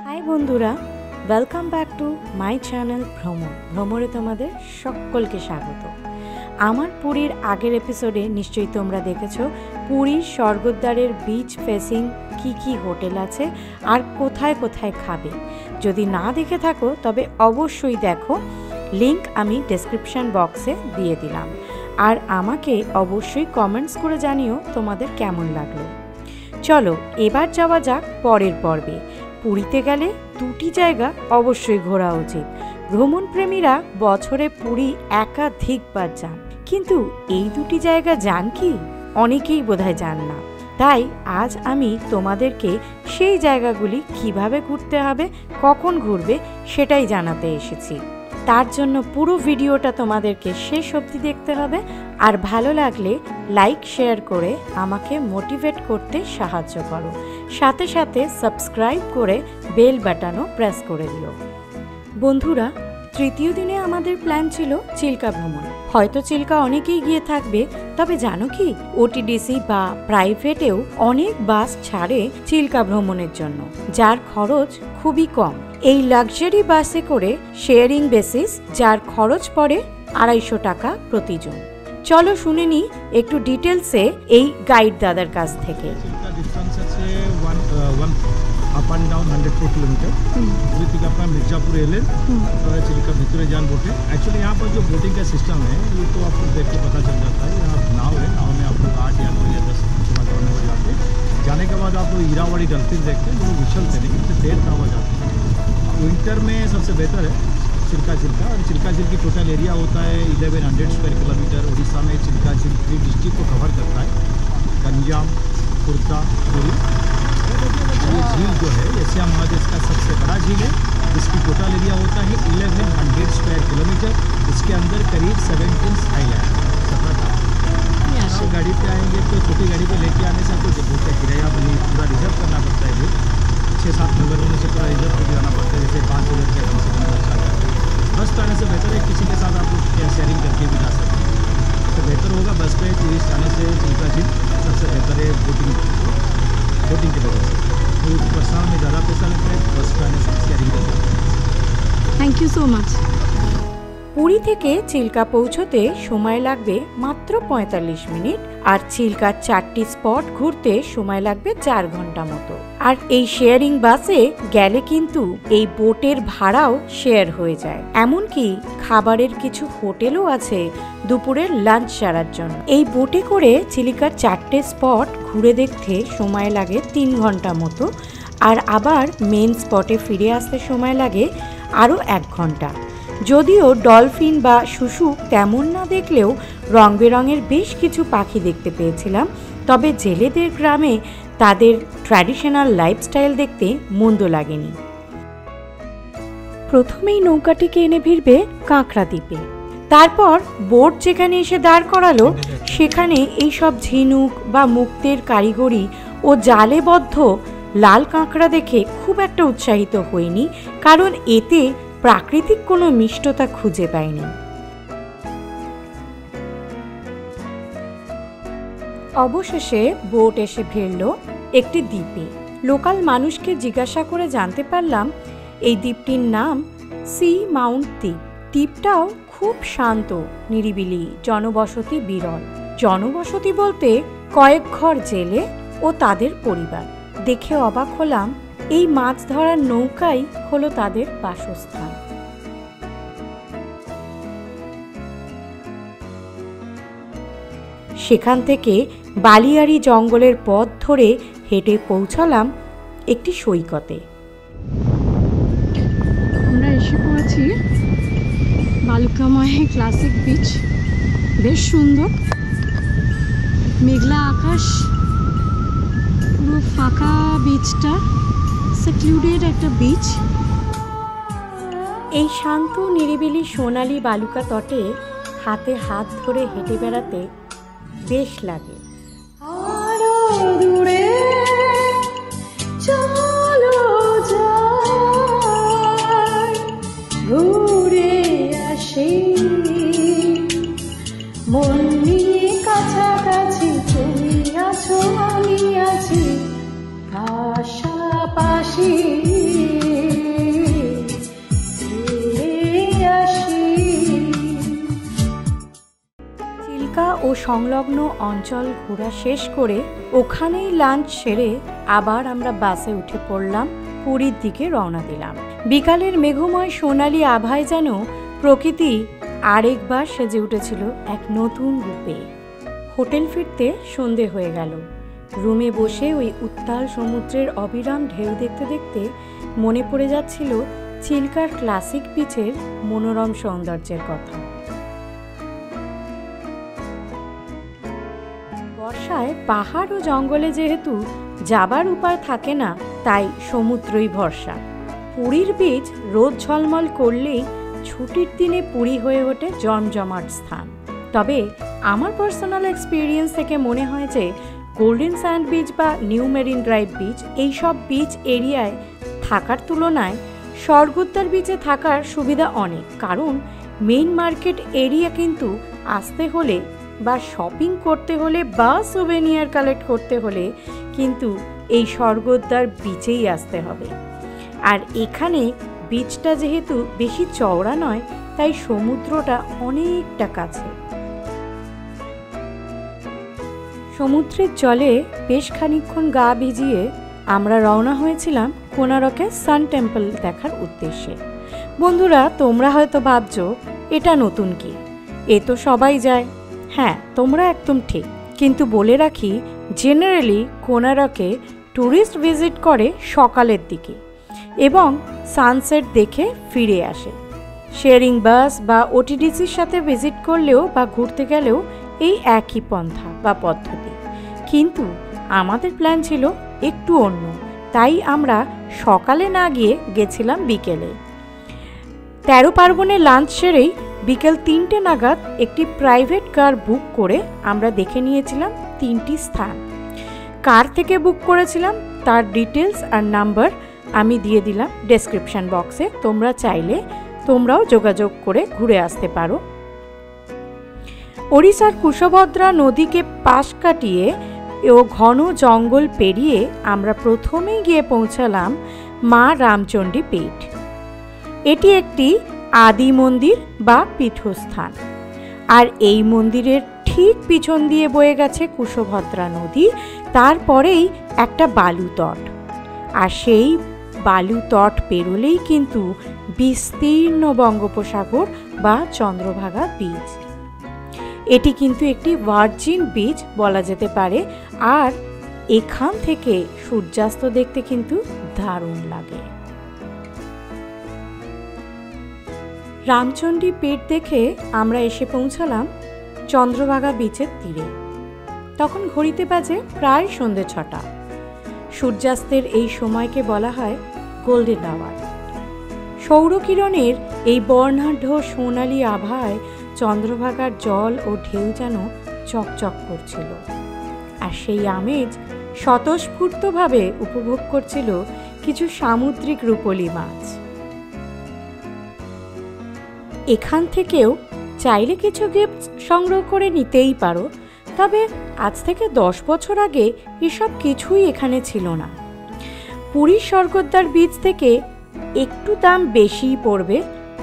High বন্ধুরা, welcome back to my channel ভ্রমরে তোমাদের সকলকে স্বাগত। আমার পুরীর আগের এপিসোডে নিশ্চয়ই তোমরা দেখেছো পুরীর স্বর্গদ্বারের বিচ ফেসিং কি হোটেল আছে আর কোথায় কোথায় খাবে। যদি না দেখে থাকো তবে অবশ্যই দেখো, লিংক আমি ডেসক্রিপশন বক্সে দিয়ে দিলাম। আর আমাকে অবশ্যই কমেন্টস করে জানিও তোমাদের কেমন লাগলো। চলো এবার যাওয়া যাক পরের পর্বে। পুরীতে গেলে দুটি জায়গা অবশ্যই ঘোরা উচিত। ভ্রমণ প্রেমীরা বছরে পুরী একাধিকবার যান, কিন্তু এই দুটি জায়গা যান কি? অনেকেই বোধহয় যান না। তাই আজ আমি তোমাদেরকে সেই জায়গাগুলি কিভাবে ঘুরতে হবে, কখন ঘুরবে সেটাই জানাতে এসেছি। তার জন্য পুরো ভিডিওটা তোমাদেরকে শেষ অবধি দেখতে হবে। আর ভালো লাগলে লাইক শেয়ার করে আমাকে মোটিভেট করতে সাহায্য করো। সাথে সাথে সাবস্ক্রাইব করে বেল বাটনও প্রেস করে দিও। বন্ধুরা, তৃতীয় দিনে আমাদের প্ল্যান ছিল চিল্কা ভ্রমণ। হয়তো চিল্কা অনেকেই গিয়ে থাকবে, তবে জানো কি ওটিডিসি বা প্রাইভেটেও অনেক বাস ছাড়ে চিল্কা ভ্রমণের জন্য, যার খরচ খুবই কম। এই লাক্সারি বাসে করে শেয়ারিং বেসিস, যার খরচ পড়ে 250 টাকা প্রতিজন। চলো শুনে নি একটু ডিটেলসে এই গাইড দাদার কাছ থেকে। Up and down 104 kilometre Puri থেকে আপনার मिर्जापुर एलेन और चिल्का भितरे जान बोटे। एक्चुअली यहाँ पर जो बोटिंग का सिस्टम है ये तो आपको देख के पता चल जाता है। यहाँ नाव है, नाव में आप लोग 8 या 9 या 10 सुबह 9 बजे आते हैं। जाने के बाद आप लोग हीरावाड़ी डल्फिन देखते हैं, जो विशल थे लेकिन देर का आवाज आती है। विंटर में सबसे बेहतर है चिल्का और चिल्का झील की टोटल एरिया होता है 1100 स्क्वायर किलोमीटर। उड़ीसा में चिल्का झील 3 डिस्ट्रिक्ट को कवर करता है, गंजाम, खुर्दा, पुरी। ये झील जो है एशिया महादेश का सबसे बड़ा झील है, जिसकी टोटल एरिया होता है 1100 स्क्वायर किलोमीटर। इसके अंदर करीब 17 आइलैंड। गाड़ी पे आएंगे तो छोटी गाड़ी पे लेके आने से आपको जब का किराया बनी पूरा रिजर्व करना पड़ता है। ये 6-7 मेंबर होने से पूरा रिजर्व करके जाना पड़ता है। जैसे 5 लोग का कम से कम अच्छा जाता है। बस तो आने से बेहतर है किसी के साथ आप लोग शेयरिंग करके भी जा सकते हैं, तो बेहतर होगा। बस पे टूरिस्ट आने से चिल्का झील सबसे बेहतर है बोटिंग की वजह से। बरसात में ज़्यादा पैसा लगता है, बस पे आने से शेयरिंग करना। Thank you so much. Puri থেকে চিল্কা পৌঁছতে সময় লাগবে মাত্র 45 মিনিট, আর চিল্কার 4টি স্পট ঘুরতে সময় লাগবে 4 ঘন্টা মতো। আর এই শেয়ারিং বাসে গেলে কিন্তু এই বোটের ভাড়াও শেয়ার হয়ে যায়। এমনকি খাবারের কিছু হোটেলও আছে দুপুরের লাঞ্চ সারার জন্য। এই বোটে করে চিল্কার 4টে স্পট ঘুরে দেখতে সময় লাগে 3 ঘন্টা মতো, আর আবার মেন স্পটে ফিরে আসতে সময় লাগে আরও 1 ঘন্টা। যদিও ডলফিন বা শুশুক তেমন না দেখলেও রং বেরঙের বেশ কিছু পাখি দেখতে পেয়েছিলাম। তবে জেলেদের গ্রামে তাদের ট্র্যাডিশনাল লাইফস্টাইল দেখতে মন্দ লাগেনি। প্রথমেই নৌকাটিকে এনে ভিড়বে কাঁকড়া দ্বীপে। তারপর বোট যেখানে এসে দাঁড় করালো সেখানে এই সব ঝিনুক বা মুক্তের কারিগরি ও জালেবদ্ধ লাল কাঁকড়া দেখে খুব একটা উৎসাহিত হইনি, কারণ এতে প্রাকৃতিক কোনো মিষ্টতা খুঁজে পাইনি। অবশেষে বোট এসে ভিড়ল একটি দ্বীপে। লোকাল মানুষকে জিজ্ঞাসা করে জানতে পারলাম এই দ্বীপটির নাম সি মাউন্ট দ্বীপ। দ্বীপটাও খুব শান্ত, নিরিবিলি, জনবসতি বিরল। জনবসতি বলতে কয়েক ঘর জেলে ও তাদের পরিবার। দেখে অবাক হলাম, এই মাছ ধরার নৌকাই হলো তাদের বাসস্থান। সেখান থেকে বালিয়াড়ি জঙ্গলের পথ ধরে হেঁটে পৌঁছালাম একটি সৈকতে। আমরা এসে পড়েছি বালুকাময় ক্লাসিক বিচ। বেশ সুন্দর, মেঘলা আকাশ, পুরো ফাঁকা বিচটা, সেক্লুডেড একটা বিচ। এই শান্ত নিরিবিলি সোনালি বালুকা তটে হাতে হাত ধরে হেঁটে বেড়াতে বেশ লাগে। ঘুরে আসি মন নিয়ে, কাছাকাছি তুমি আছো আমি আছি পাশাপাশি। সংলগ্ন অঞ্চল ঘোরা শেষ করে ওখানেই লাঞ্চ সেরে আবার আমরা বাসে উঠে পড়লাম, পুরীর দিকে রওনা দিলাম। বিকালের মেঘময় সোনালি আভায় যেন প্রকৃতি আরেকবার সেজে উঠেছিল এক নতুন রূপে। হোটেল ফিরতে সন্ধে হয়ে গেল। রুমে বসে ওই উত্তাল সমুদ্রের অবিরাম ঢেউ দেখতে দেখতে মনে পড়ে যাচ্ছিল চিল্কার ক্লাসিক বিচের মনোরম সৌন্দর্যের কথা। বর্ষায় পাহাড় ও জঙ্গলে যেহেতু যাবার উপায় থাকে না, তাই সমুদ্রই ভরসা। পুরীর বিচ রোদ ঝলমল করলেই ছুটির দিনে পুরী হয়ে ওঠে জমজমাট স্থান। তবে আমার পার্সোনাল এক্সপিরিয়েন্স থেকে মনে হয় যে গোল্ডেন স্যান্ড বিচ বা নিউ মেরিন ড্রাইভ বিচ এইসব বিচ এরিয়ায় থাকার তুলনায় স্বর্গদ্বার বিচে থাকার সুবিধা অনেক। কারণ মেইন মার্কেট এরিয়া কিন্তু আসতে হলে বা শপিং করতে হলে বা সুভেনিয়ার কালেক্ট করতে হলে কিন্তু এই স্বর্গদ্বার বিচেই আসতে হবে। আর এখানে বিচটা যেহেতু বেশি চওড়া নয়, তাই সমুদ্রটা অনেকটা কাছে। সমুদ্রের জলে বেশ খানিকক্ষণ গা ভিজিয়ে আমরা রওনা হয়েছিলাম কোনারকের সান টেম্পল দেখার উদ্দেশ্যে। বন্ধুরা, তোমরা হয়তো ভাবছো এটা নতুন কি, এ তো সবাই যায়। হ্যাঁ, তোমরা একদম ঠিক, কিন্তু বলে রাখি জেনারেলি কোনারকে ট্যুরিস্ট ভিজিট করে সকালের দিকে এবং সানসেট দেখে ফিরে আসে। শেয়ারিং বাস বা ওটিডিসির সাথে ভিজিট করলেও বা ঘুরতে গেলেও এই একই পন্থা বা পদ্ধতি, কিন্তু আমাদের প্ল্যান ছিল একটু অন্য, তাই আমরা সকালে না গিয়ে গেছিলাম বিকেলে। 13 পার্বণে লাঞ্চ সেরেই বিকেল 3টে নাগাদ একটি প্রাইভেট কার বুক করে আমরা দেখে নিয়েছিলাম 3টি স্থান। কার থেকে বুক করেছিলাম তার ডিটেলস আর নাম্বার আমি দিয়ে দিলাম ডেসক্রিপশন বক্সে। তোমরা চাইলে তোমরাও যোগাযোগ করে ঘুরে আসতে পারো। ওড়িশার কুশভদ্রা নদীকে পাশ কাটিয়ে ও ঘন জঙ্গল পেরিয়ে আমরা প্রথমেই গিয়ে পৌঁছালাম মা রামচণ্ডী পীঠ। এটি একটি আদি মন্দির বা পীঠস্থান, আর এই মন্দিরের ঠিক পিছন দিয়ে বয়ে গেছে কুশভদ্রা নদী। তারপরেই একটা বালুতট, আর সেই বালুতট পেরোলেই কিন্তু বিস্তীর্ণ বঙ্গোপসাগর বা চন্দ্রভাগা বিচ। এটি কিন্তু একটি ভার্জিন বিচ বলা যেতে পারে, আর এখান থেকে সূর্যাস্ত দেখতে কিন্তু দারুণ লাগে। রামচণ্ডী পীঠ দেখে আমরা এসে পৌঁছালাম চন্দ্রভাগা বিচের তীরে। তখন ঘড়িতে বাজে প্রায় সন্ধ্যে 6টা। সূর্যাস্তের এই সময়কে বলা হয় গোল্ডেন আওয়ার। সৌরকিরণের এই বর্ণাঢ্য সোনালি আভায় চন্দ্রভাগার জল ও ঢেউ যেন চকচক করছিল, আর সেই আমেজ স্বতঃস্ফূর্তভাবে উপভোগ করছিল কিছু সামুদ্রিক রূপোলি মাছ। এখান থেকেও চাইলে কিছু গিফট সংগ্রহ করে নিতেই পারো, তবে আজ থেকে 10 বছর আগে এসব কিছুই এখানে ছিল না। পুরীর স্বর্গদ্বার বিচ থেকে একটু দাম বেশিই পড়বে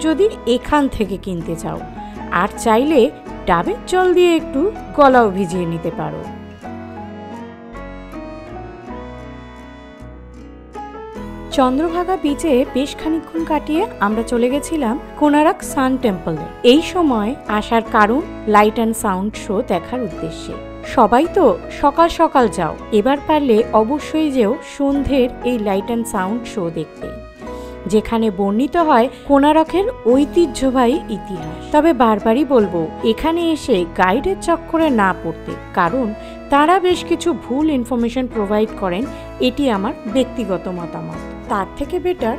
যদি এখান থেকে কিনতে চাও, আর চাইলে ডাবের জল দিয়ে একটু গলাও ভিজিয়ে নিতে পারো। চন্দ্রভাগা বিচে বেশ খানিকক্ষণ কাটিয়ে আমরা চলে গেছিলাম কোনারক সান টেম্পলে। এই সময় আসার কারণ লাইট অ্যান্ড সাউন্ড শো দেখার উদ্দেশ্যে। সবাই তো সকাল সকাল যাও, এবার পারলে অবশ্যই যেও সন্ধ্যের এই লাইট অ্যান্ড সাউন্ড শো দেখতে, যেখানে বর্ণিত হয় কোনারকের ঐতিহ্যবাহী ইতিহাস। তবে বারবারই বলবো এখানে এসে গাইডের চক্করে না পড়তে, কারণ তারা বেশ কিছু ভুল ইনফরমেশন প্রোভাইড করেন। এটি আমার ব্যক্তিগত মতামত। তার থেকে বেটার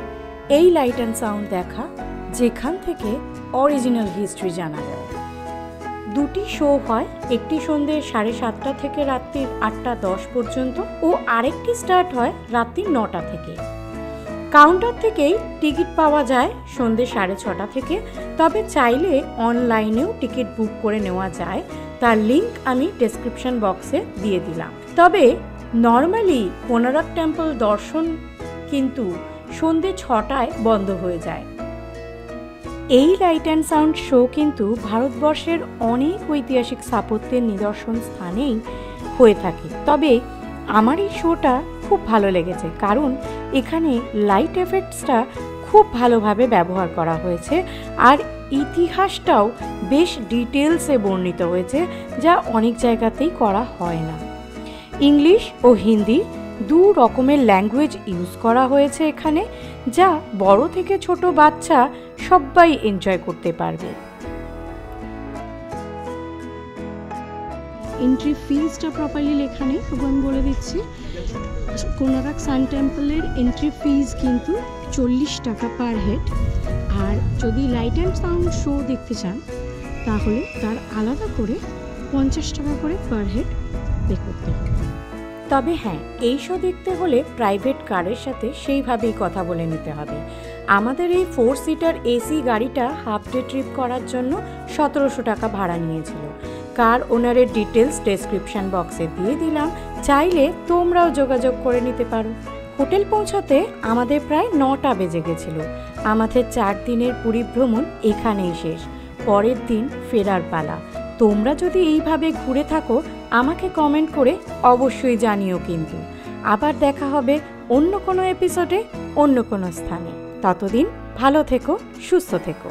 এই লাইট অ্যান্ড সাউন্ড দেখা, যেখান থেকে অরিজিনাল হিস্ট্রি জানা যায়। 2টি শো হয়, একটি সন্ধ্যে 7:30 থেকে রাত্রি 8:10 পর্যন্ত ও আরেকটি স্টার্ট হয় রাত্রি 9টা থেকে। কাউন্টার থেকেই টিকিট পাওয়া যায় সন্ধ্যে 6:30 থেকে, তবে চাইলে অনলাইনেও টিকিট বুক করে নেওয়া যায়, তার লিঙ্ক আমি ডেসক্রিপশন বক্সে দিয়ে দিলাম। তবে নর্মালি কোনারক টেম্পল দর্শন কিন্তু সন্ধ্যে 6টায় বন্ধ হয়ে যায়। এই লাইট অ্যান্ড সাউন্ড শো কিন্তু ভারতবর্ষের অনেক ঐতিহাসিক স্থাপত্যের নিদর্শন স্থানেই হয়ে থাকে। তবে আমার এই শোটা খুব ভালো লেগেছে, কারণ এখানে লাইট এফেক্টসটা খুব ভালোভাবে ব্যবহার করা হয়েছে আর ইতিহাসটাও বেশ ডিটেলসে বর্ণিত হয়েছে, যা অনেক জায়গাতেই করা হয় না। ইংলিশ ও হিন্দি দু রকমের ল্যাঙ্গুয়েজ ইউজ করা হয়েছে এখানে, যা বড় থেকে ছোট বাচ্চা সবাই এনজয় করতে পারবে। এন্ট্রি ফিজটা প্রপারলি লেখা নেই, তবু আমি বলে দিচ্ছি। কোনারক সান টেম্পলের এন্ট্রি ফিজ কিন্তু 40 টাকা পার হেড, আর যদি লাইট অ্যান্ড সাউন্ড শো দেখতে চান তাহলে তার আলাদা করে 50 টাকা করে পার হেড পে করতে হবে। তবে হ্যাঁ, এই শো দেখতে হলে প্রাইভেট কারের সাথে সেইভাবেই কথা বলে নিতে হবে। আমাদের এই 4 সিটার এসি গাড়িটা হাফ ডে ট্রিপ করার জন্য 1700 টাকা ভাড়া নিয়েছিল। কার ওনারের ডিটেলস ডেসক্রিপশন বক্সে দিয়ে দিলাম, চাইলে তোমরাও যোগাযোগ করে নিতে পারো। হোটেল পৌঁছাতে আমাদের প্রায় 9টা বেজে গেছিল। আমাদের 4 দিনের পুরী ভ্রমণ এখানেই শেষ, পরের দিন ফেরার পালা। তোমরা যদি এইভাবে ঘুরে থাকো আমাকে কমেন্ট করে অবশ্যই জানিও কিন্তু। আবার দেখা হবে অন্য কোনো এপিসোডে, অন্য কোনো স্থানে। ততদিন ভালো থেকো, সুস্থ থেকো।